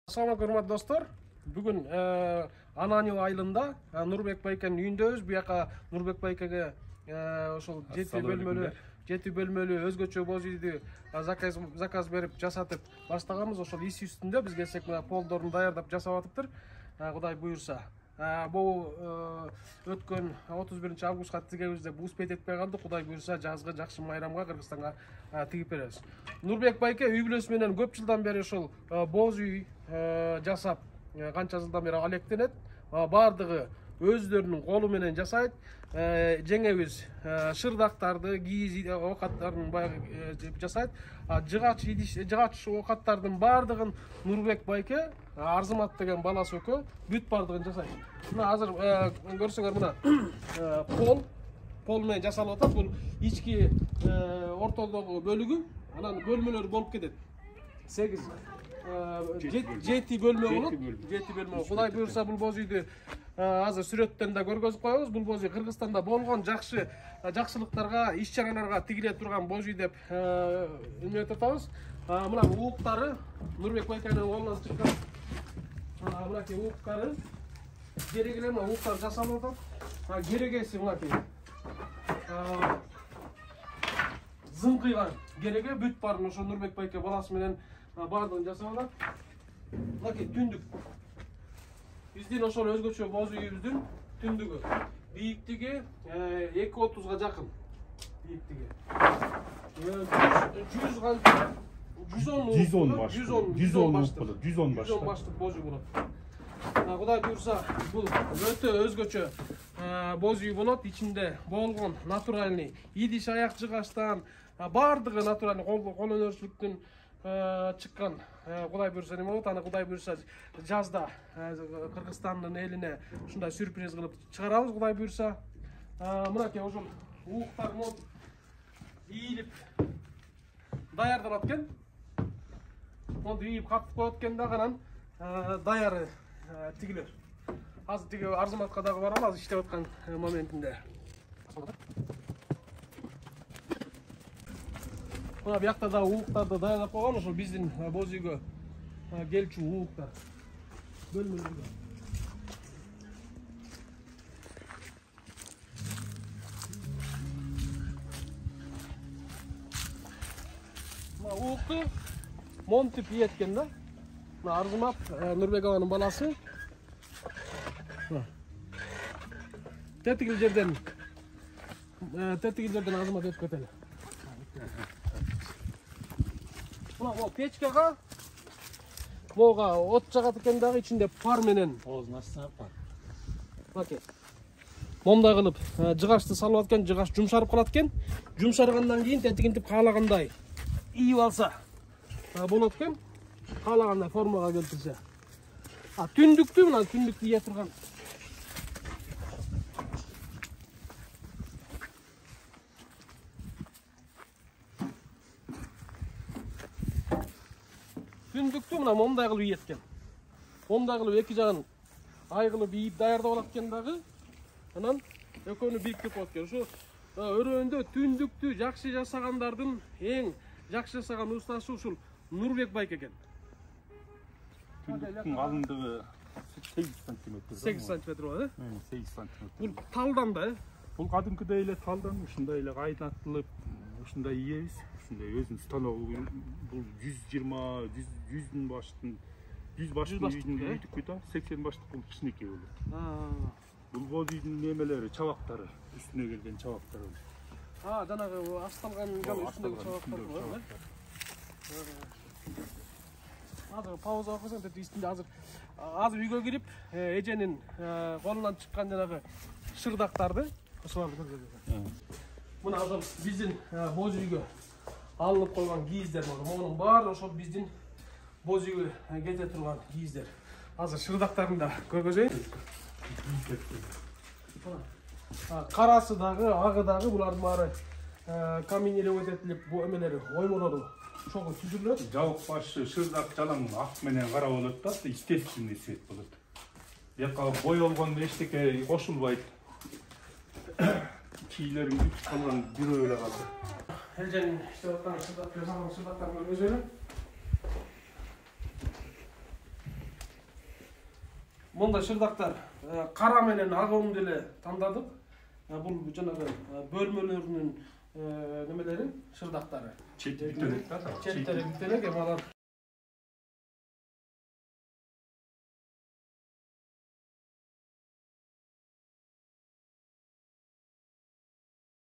Assalamu alaikum dostlar. Bugün Ananyo ayılında Nurbek Baykan'ın үйүндөбүz. Bu yaka Nurbek Baykan'a ошол 7 bölmөлүү өзгөчө боз үйдү заказ берип жасатып баштаганбыз. Ошол иш үстүндө биз келсек мына полдорун даярдап жасап атыптыр. Кудай буюрса. Бул өткөн 31 августка тигебиз деп успеть этпей калдык. Кудай буюрса жазга жакшы майрамга Кыргызстанга тигип беребиз. Нурбек байке үй бүлөсү менен көп жылдан бери ошол боз үй жасап канча жылдан бери алектенет. Бардыгы өздөрүнүн колу менен жасайт. Жеңебиз шырдактарды, кийиз оокаттарын баягы жасайт. Жыгач оокаттардын бардыгын Нурбек байке Арзымат деген баласы экөө бүт бардыгын жасайт. Мына азыр көрсөңөр мына пол менен жасалып атат. Бул ички ортодогу бөлүгү, анан бөлмөлөр болуп кетет. 7 бөлмө болот. 7 бөлмө. Кудай буюрса бул боз үйдү азыр сүрөттөн да көргөзүп коебуз. Бул боз үй Кыргызстанда болгон жакшылыктарга, иш-чараларга тигиле турган боз үй деп үмүт этебиз. Мына ууктары Нурбек байканын колунан чыккан. Мынакей ууктары. Керегелер мына ууктар жасалып атат. Керегеси мынакей. Зыңкыйган кереге бүт барын ошо Нурбек байке баласы менен бардыгын жасап атат. Мынакей түндүк. Биздин ошол өзгөчө боз үйүбүздүн түндүгү. Бийиктиги 2.30га жакын. Бийиктиги. 110 баштык боз үй болот. Кудай буюрса бул өтө өзгөчө боз үй болот. Ичинде болгон натуральный идиш аяк жыгачтан бардыгы натуральный кол өнөрчүлүктүн чыккан. Кудай буюрса неме болот? Аны Кудай буюрса жазда Кыргызстандын элине ушундай сюрприз кылып чыгарабыз. Кудай буюрса мынакей ошол ууктар монтип ийилип даярдалат экен. Монтип ийип катып коет экен дагы, анан даяры тигилер. Азыр тиги Арзыматка дагы баралы, азыр иштеп аткан моментинде. Мына биякта да ууктарды даярдап койгон, ошол биздин боз үйгө келчү ууктар. Бөлмөлөргө. Мына уукту монтип ийеткен да. Мына Арзымат Нурбек аганын баласы. Тетигил жерден Арзымат өтүп кетели. Мына печкага мога от жагат экен дагы, ичинде пар менен. Оозуна пар. Мынакей. Момдай кылып жыгачты салып аткан, жыгач жумшарып калат экен. Жумшаргандан кийин тетигинтип каалагандай ийип алса болот экен. Каалагандай формага келтирсе. Түндүктү мына түндүктү ийе турган. Түндүктү мына момдай кылып ийет экен. Момдай кылып эки жагын ай кылып ийип даярдап алат экен дагы. Анан экөөнү бириктирип коет экен. Ушу өрөөндө түндүктү жакшы жасагандардын эң жакшы жасаган устасы ушул Нурбек байке экен. Түндүктүн калыңдыгы 8 см. 8 см болот, 8 см. Бул талдан да, Бул кадимкидей эле талдан, ушундай эле кайнатылып, ушундай ийебиз. Ушундай өзүнүн станогу бул 100 баштын үйдүкү да, 80 баштык бул кичинекей болот. Бул боз үйдүн немелери, чабактары, үстүнө келген чабактары. Жанагы асталган үстүндөгү чабактар. Азыр пауза кылсаң, үстүндө азыр үйгө кирип, эженин колунан чыккан жанагы шырдактарды ошолорду көргөзөт. Мына ошол биздин боз үйгө алынып койгон кийиздер болот. Монун баары ошол биздин боз үйгө кете турган кийиздер. Азыр шырдактарын да көргөзөйүн. Карасы дагы, агы дагы булардын баары каминелеп өтөтүлүп, бу эмелери, оймолору чогуу түзүлөт. Жабык башы шырдак жалаң ак менен кара болот да, естественный цвет болот. Бияка боелгондо эчтеке кошулбайт. Кийлерин бүтүп калган бирөө эле калды. Элженин иштеп аткан шырдактарын көргөзөйүн. Мындай шырдактар кара менен ак өңдү эле тандадык. Бул жанагы бөлмөлөрүнүн немелери, шырдактары. Четтери бүтөлөк да. Четтери бүтөлөк, эми алар